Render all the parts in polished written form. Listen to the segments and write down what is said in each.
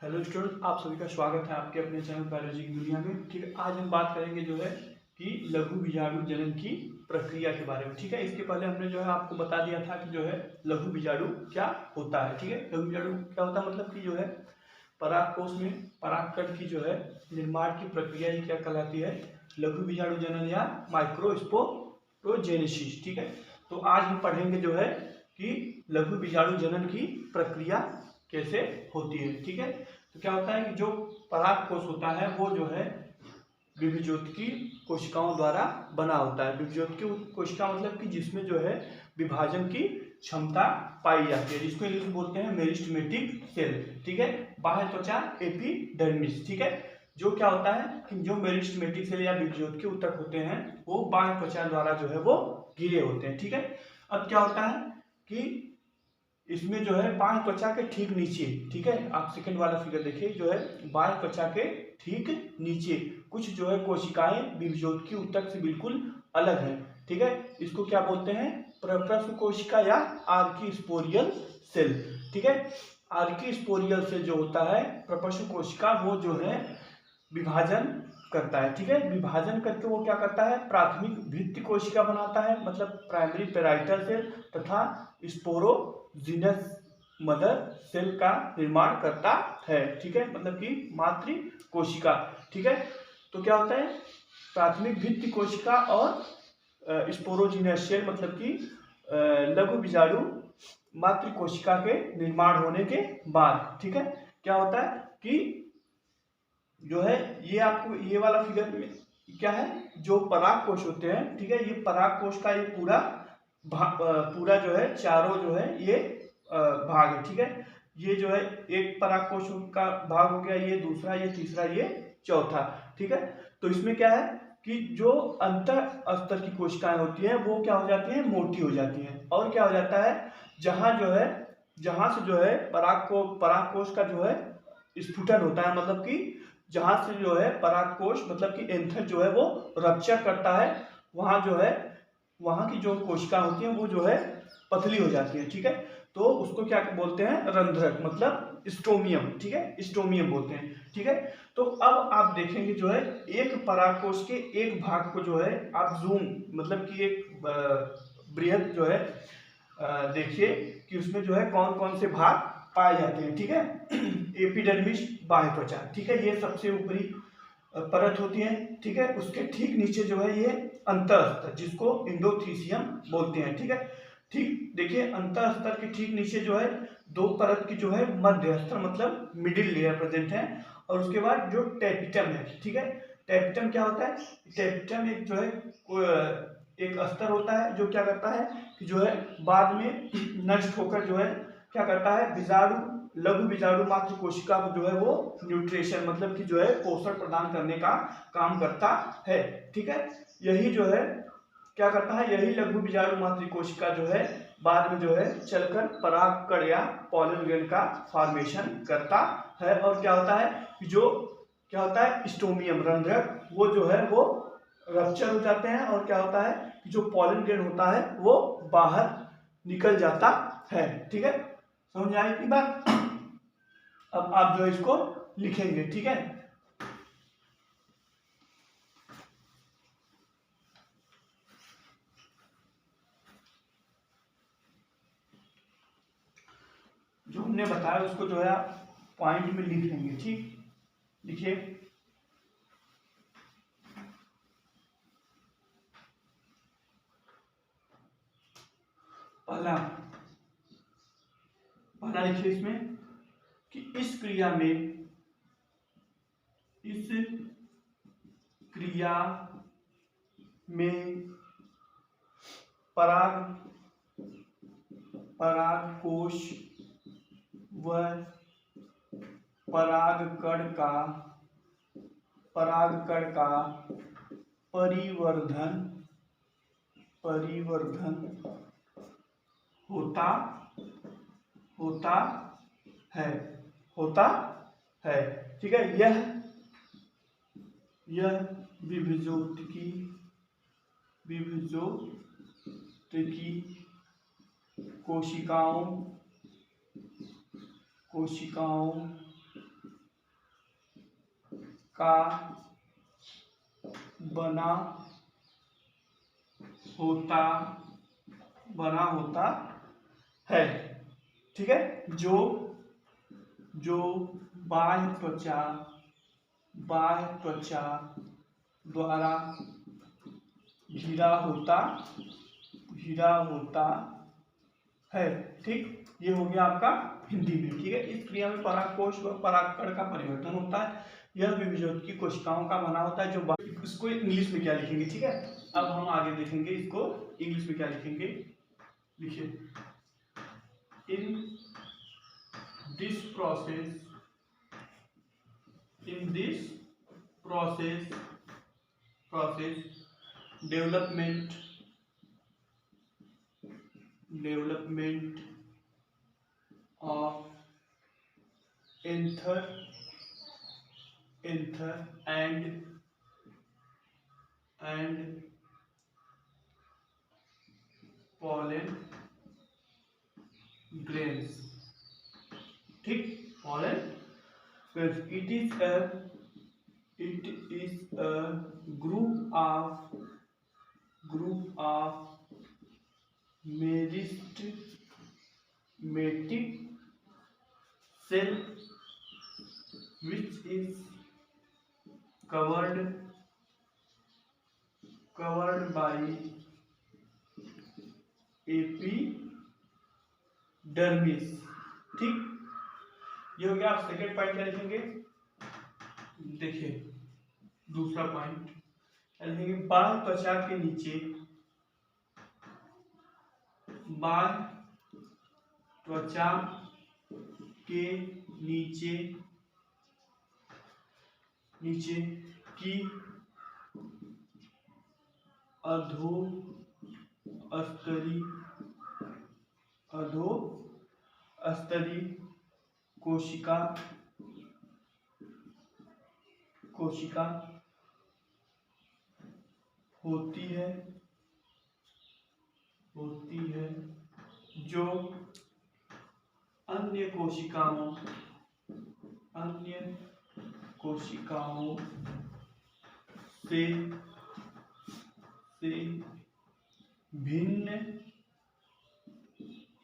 Hello student, आप सभी का स्वागत है आपके अपने चैनल बायोलॉजी की दुनिया में। ठीक है, आज हम बात करेंगे जो है कि लघु बीजाणु जनन की प्रक्रिया के बारे में। ठीक है, इसके पहले हमने जो है आपको बता दिया था कि जो है लघु बीजाणु क्या होता है। ठीक है, लघु बीजाणु क्या होता है मतलब कि जो है परागकोश में परागकण की जो है निर्माण की प्रक्रिया ही क्या कहलाती है, लघु बीजाणु जनन या माइक्रोस्पोरोजेनेसिस। ठीक है, तो आज हम पढ़ेंगे जो है कि लघु बीजाणु जनन की प्रक्रिया कैसे होती है। ठीक है, तो क्या होता है कि जो परागकोश होता है वो जो है विभज्योतकी कोशिकाओं द्वारा बना होता है। विभज्योतकी कोशिका मतलब कि जिसमें जो है विभाजन की क्षमता पाई जाती है, जिसको इंग्लिश में बोलते हैं मेरिस्टेमेटिक सेल। ठीक है, बाह्य त्वचा एपिडर्मिस। ठीक है, जो क्या होता है कि जो मेरिस्टेमेटिक सेल या विभज्योतकी ऊतक होते हैं वो बाह्य त्वचा द्वारा जो है वो घिरे होते हैं। ठीक है, अब क्या होता है कि इसमें जो है बाह्य त्वचा के ठीक नीचे, ठीक है, आप सेकंड वाला फिगर देखिए, जो है बाह्य त्वचा के ठीक नीचे कुछ जो है कोशिकाएं विभज्योतकी ऊतक से बिल्कुल अलग है। ठीक है, इसको क्या बोलते हैं, प्रप्रस्व कोशिका या आर्कीस्पोरियल सेल। ठीक है, आर्कीस्पोरियल सेल जो होता है प्रप्रस्व कोशिका, वो जो है विभाजन करता है। ठीक है, विभाजन करके वो क्या करता है, प्राथमिक भित्ति कोशिका बनाता है, मतलब प्राइमरी पेराइटल सेल, तथा स्पोरोजिनस मदर सेल का निर्माण करता है। ठीक है, मतलब कि मातृ कोशिका। ठीक है, तो क्या होता है, प्राथमिक भित्ति कोशिका और स्पोरोजिनस सेल मतलब कि लघु बीजाणु मातृ कोशिका के निर्माण होने के बाद, ठीक है, क्या होता है कि जो है ये आपको ये वाला फिगर में क्या है, जो पराग कोश होते हैं। ठीक है, ये पराग कोश का ये पूरा जो है चारों जो है ये भाग है। ठीक है, ये जो है एक पराग कोश का भाग हो गया, ये दूसरा, ये तीसरा, ये चौथा। ठीक है, तो इसमें क्या है कि जो अंतर स्तर की कोशिकाएं होती हैं वो क्या हो जाती हैं, मोटी हो जाती हैं। और क्या हो जाता है, जहां से जो है पराग कोश का जो है स्फुटन होता है, मतलब कि जहां से जो है परागकोश मतलब कि एंथर जो है वो रप्चर करता है, वहां जो है वहां की जो कोशिका होती है वो जो है पतली हो जाती है। ठीक है, तो उसको क्या बोलते हैं, रंध्रक, मतलब स्टोमियम। ठीक है, स्टोमियम बोलते हैं। ठीक है, तो अब आप देखेंगे जो है एक परागकोश के एक भाग को जो है आप जूम मतलब कि एक बृहद जो है देखिए कि उसमें जो है कौन कौन से भाग पाए जाते हैं। ठीक है, एपिडर्मिस बाह्य त्वचा, ठीक है, ये सबसे ऊपरी परत होती है। ठीक है, उसके ठीक नीचे जो है ये अंतःस्तर, जिसको इंडोथीसियम बोलते हैं। ठीक है, ठीक देखिए अंतःस्तर के ठीक नीचे जो है दो परत की जो है मध्य स्तर मतलब मिडिल लेयर प्रेजेंट है, और उसके बाद जो टेपिटम है। ठीक है, टेपिटम क्या होता है, टेपिटम एक जो है एक स्तर होता है जो क्या करता है कि जो है बाद में नष्ट होकर जो है क्या करता है, लघु बीजाणु मात्र कोशिका को जो है वो न्यूट्रिशन मतलब कि जो है पोषण प्रदान करने का काम करता है। ठीक है, यही जो है क्या करता है, यही लघु बीजाणु मात्र कोशिका जो है बाद में जो है चलकर परागकण या पॉलन ग्रेन का फॉर्मेशन करता है। और क्या होता है कि जो क्या होता है, स्टोमियम रंध्रक वो जो है वो रप्चर हो जाते हैं, और क्या होता है कि जो पॉलन ग्रेन होता है वो बाहर निकल जाता है। ठीक है, समझ आई की बात। अब आप जो इसको लिखेंगे। ठीक है, जो हमने बताया उसको जो है आप पॉइंट में लिख लेंगे। ठीक, लिखिए, पहला पहला लिखिए इसमें कि इस क्रिया में परागकोश व परागकण का परिवर्धन होता होता है। ठीक है, यह विभज्योतकी कोशिकाओं का बना होता है। ठीक है, जो बाह्य त्वचा द्वारा घिरा होता है। ठीक, ये हो गया आपका हिंदी में। ठीक है, इस क्रिया में परागकोश व परागकण का परिवर्तन होता है। यह विभिजोत कोशिकाओं का बना होता है। जो इसको इंग्लिश में क्या लिखेंगे, ठीक है, अब हम आगे देखेंगे इसको इंग्लिश में क्या लिखेंगे। लिखिए, in this process development of anther and pollen grains। ठीक, pollen grains। It is a group of meristematic cell which is covered by epidermis. ठीक, ये हो गया। आप सेकेंड पॉइंट क्या लिखेंगे, देखिए दूसरा पॉइंट लिखेंगे, बाह्य त्वचा के नीचे, बाह्य त्वचा के नीचे की अधोस्तरी कोशिका होती है जो अन्य कोशिकाओं से भिन्न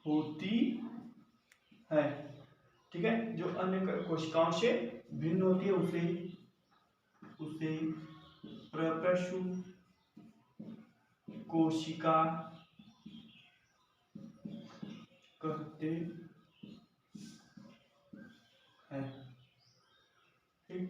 होती है। ठीक है, जो अन्य कोशिकाओं से भिन्न होती है उसे प्रपशु कोशिका कहते हैं। ठीक,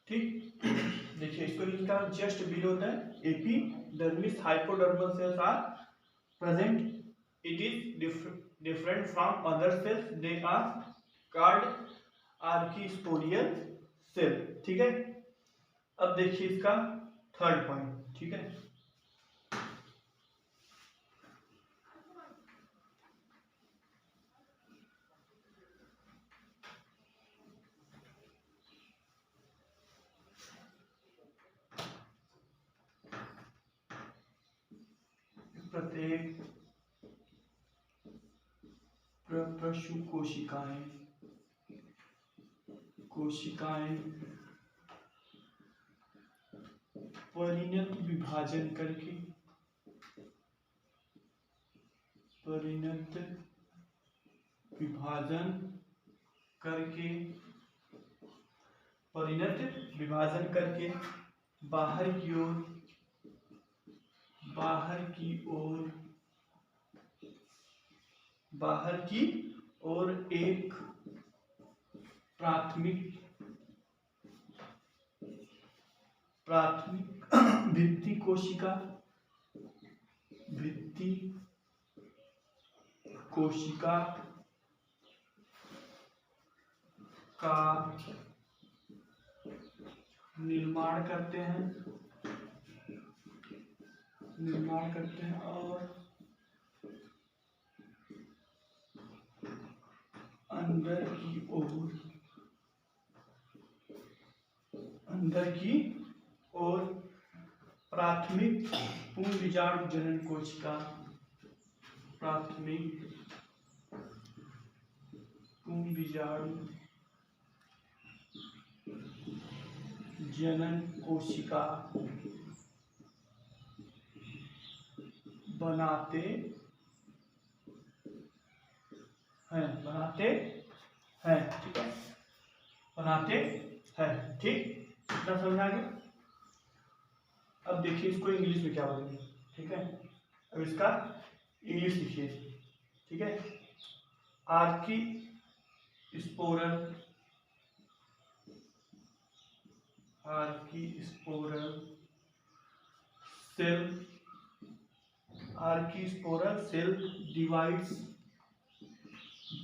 ठीक, देखिए इसको लिखा just below the epidermis hypodermal cells are present. It is different from other cells, they are called archesporial cell. ठीक है, अब देखिए इसका थर्ड पॉइंट। ठीक है, प्रत्येक प्रपशु कोशिकाएं कोशिकाएं परिणत विभाजन करके परिणत विभाजन करके बाहर की ओर एक प्राथमिक भित्ति कोशिका का निर्माण करते हैं और अंदर की ओर प्राथमिक पुंजबीजाणु जनन कोशिका बनाते हैं। ठीक है, बनाते हैं। ठीक, इतना समझ आ गया। अब देखिए इसको इंग्लिश में क्या बोलेंगे। ठीक है, अब इसका इंग्लिश लिखिए। ठीक है, archesporial cell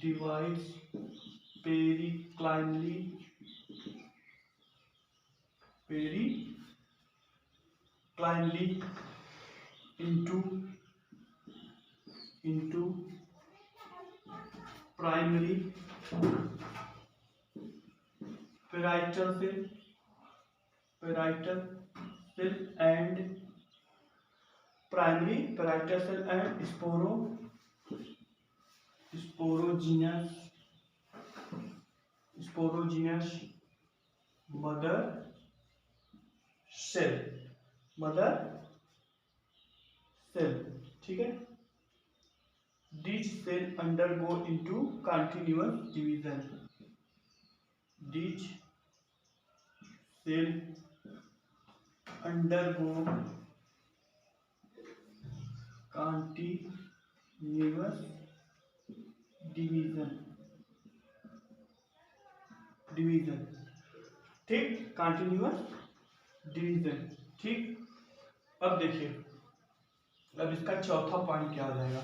divides periclinally into primary parietal cell and sporogenous mother cell। ठीक है, these cell undergo into continuous division। Division. ठीक, कंटिन्यूअस डिवीजन। ठीक, अब देखिए, अब इसका चौथा पॉइंट क्या हो जाएगा।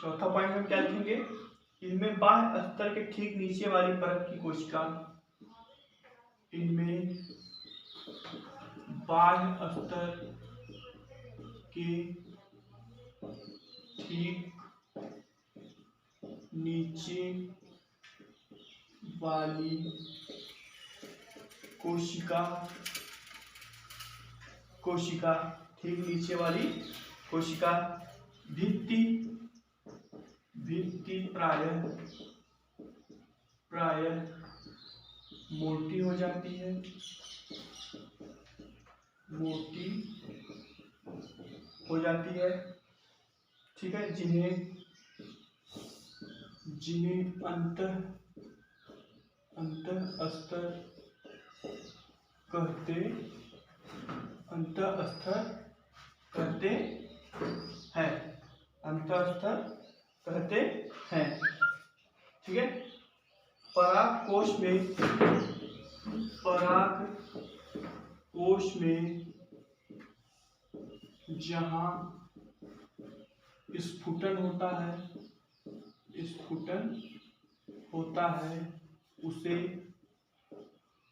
चौथा पॉइंट हम क्या लिखेंगे, इनमें बाह्य स्तर के ठीक नीचे वाली परत की कोशिका, इनमें बाह्य स्तर के ठीक नीचे वाली कोशिका ठीक नीचे वाली कोशिका भित्ति प्रायः मोटी हो जाती है, ठीक है, जिन्हें अंतःस्तर कहते हैं। ठीक है, पराग कोश में जहां स्फुटन होता है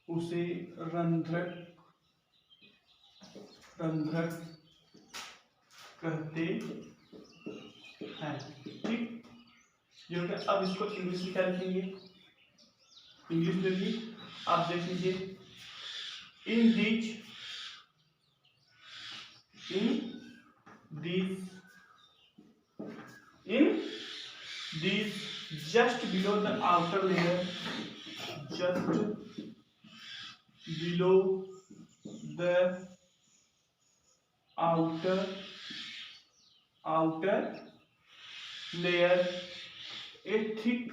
उसे रंध्रक कहते हैं। ठीक, अब इसको इंग्लिश में क्या लिखेंगे, इंग्लिश में भी आप देख लीजिए, in this just below the outer layer, just below the outer layer, a thick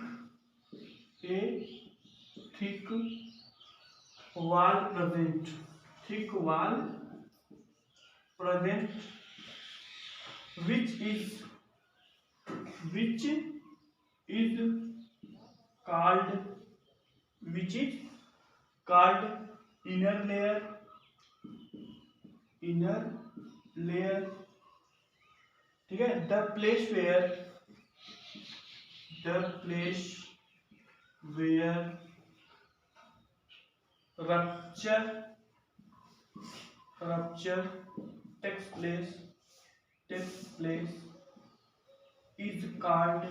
wall present, which is called inner layer, ठीक है। the place where rupture takes place is called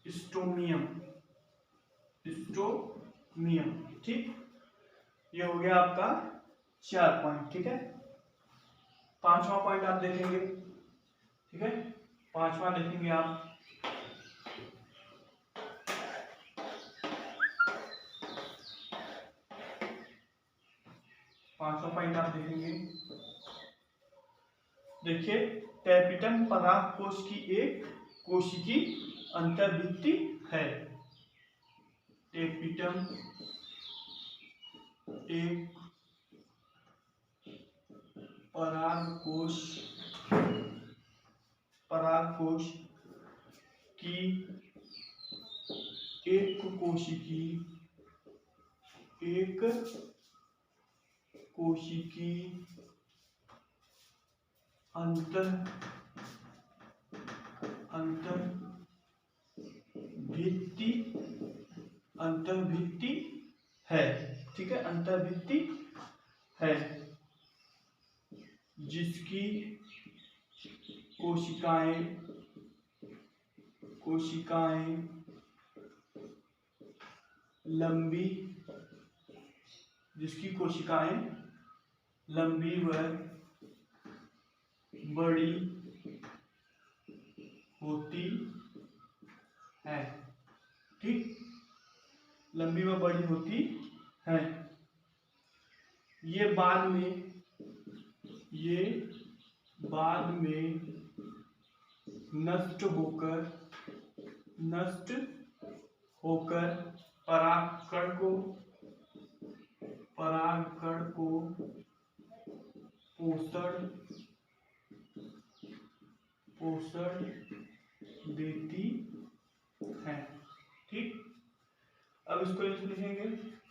stomium, ठीक। ये हो गया आपका 4 पॉइंट, ठीक है। 5वां पॉइंट आप देखेंगे, ठीक है। 5वां देखेंगे आप, देखिए, टैपिटम पराग कोश की एक कोशिकी अंतर्भित्ति है। टैपिटम एक पराग कोश की एक कोशिकी अंतर्भित्ति है, ठीक है। अंतर्भित्ति है जिसकी कोशिकाएं लंबी व बड़ी होती है, ठीक। लंबी व बड़ी होती है। ये बाद में नष्ट होकर परागकण को पोषण देती है, ठीक। अब इसको लिखेंगे,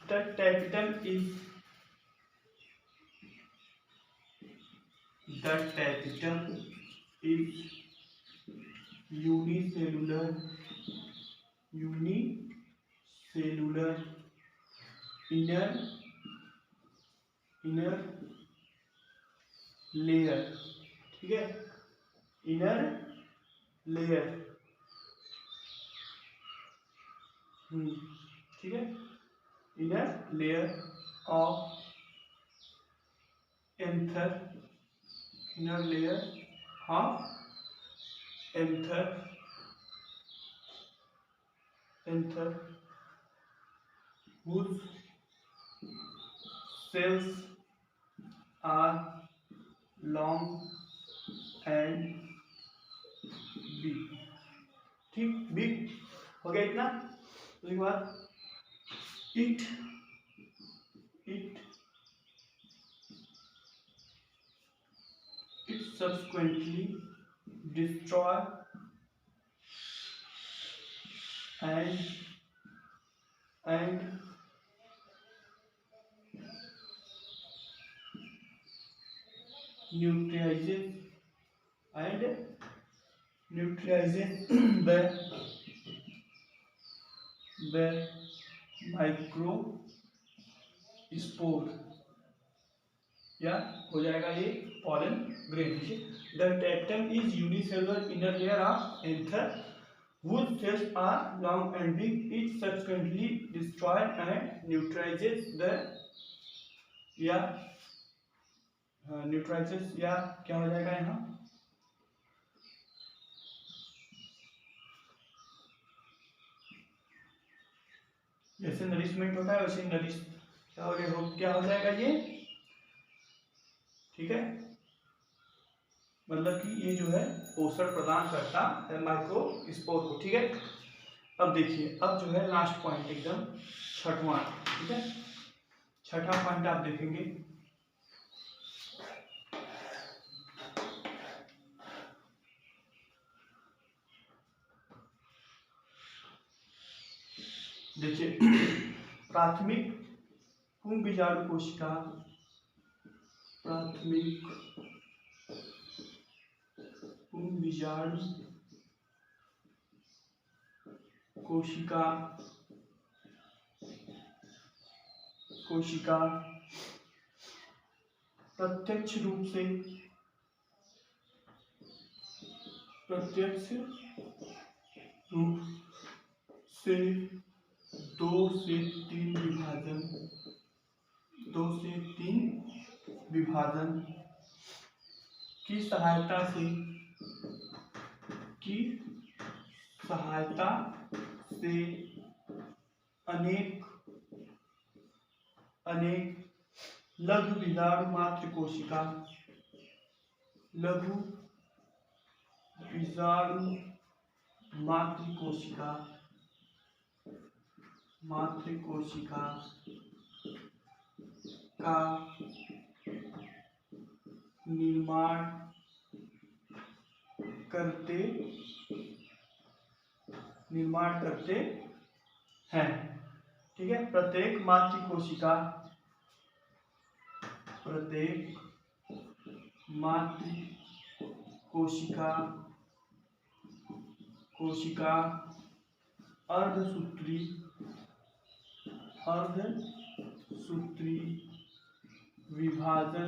the tapetum is unicellular inner layer, ठीक है। इनर लेयर, ठीक है। Inner layer of anther whose cells are long and big, ठीक। बिग हो गया इतना। उसके बाद it subsequently destroy and neutralizes the microspore या हो जाएगा ये pollen grain. The tectum is unicellular inner layer of anther whose cells are long and big, each subsequently destroyed and neutralizes the या neutralizes या क्या हो जाएगा यहाँ जैसे नरिशमेंट होता है वैसे नरिश क्या हो जाएगा ये, ठीक है, मतलब कि ये जो है पोषण प्रदान करता है माइक्रोस्पोर को, ठीक है। अब देखिए, अब जो है लास्ट पॉइंट एकदम छठवां, ठीक है, छठा पॉइंट आप देखेंगे, देखिए प्राथमिक पुंग बीजाणु कोशिका, प्राथमिक पुंग बीजाणु कोशिका प्रत्यक्ष रूप से 2 से 3 विभाजन की सहायता से अनेक लघु बीजाणु मात्र कोशिका का निर्माण करते हैं, ठीक है। प्रत्येक मातृ कोशिका अर्धसूत्री विभाजन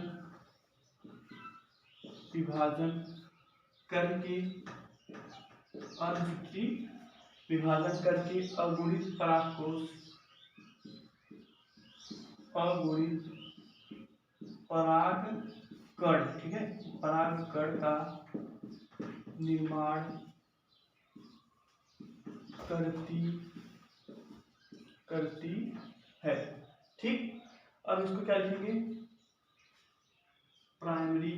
करके अगुणित परागकण, ठीक है, परागकण का निर्माण करती है, ठीक। अब इसको क्या लिखेंगे, प्राइमरी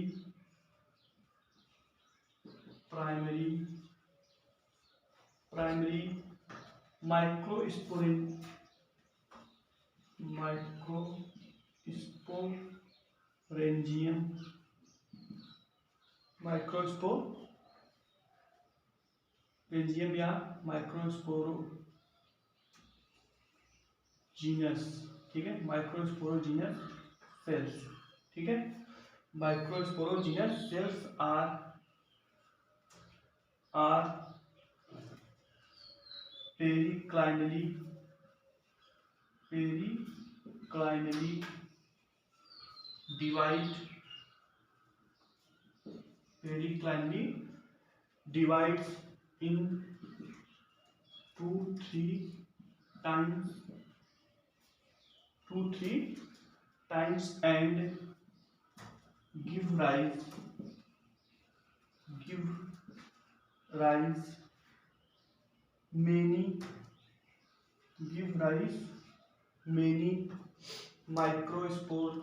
माइक्रोस्पोरेंजियम या माइक्रोस्पोरोजीनस, ठीक है, माइक्रोस्पोरोजीनस सेल्स, ठीक है। Microsporogenous cells are periclinally divides in 2-3 times and give rise many microspore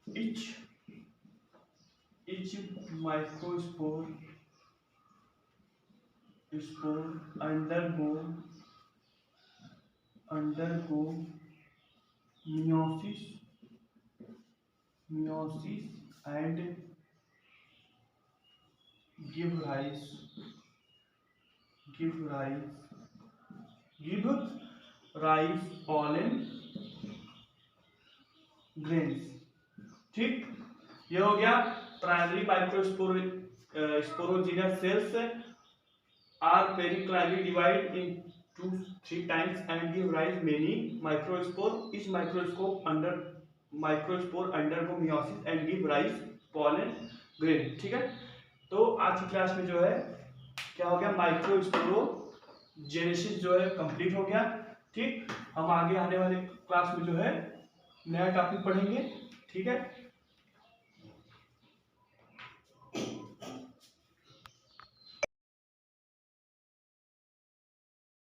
each microspore undergo meiosis and give rise pollen grains, ठीक। ये हो गया primary microsporogenous cells are periclinally divide in 3 times and give rise many microspore. Each microspore undergo meiosis and give rise pollen grain. ठीक है, तो आज की class में जो है क्या हो गया, माइक्रोस्पोरोजेनेसिस जो है कंप्लीट हो गया। ठीक, हम आगे आने वाले क्लास में जो है नया टॉपिक पढ़ेंगे। ठीक है।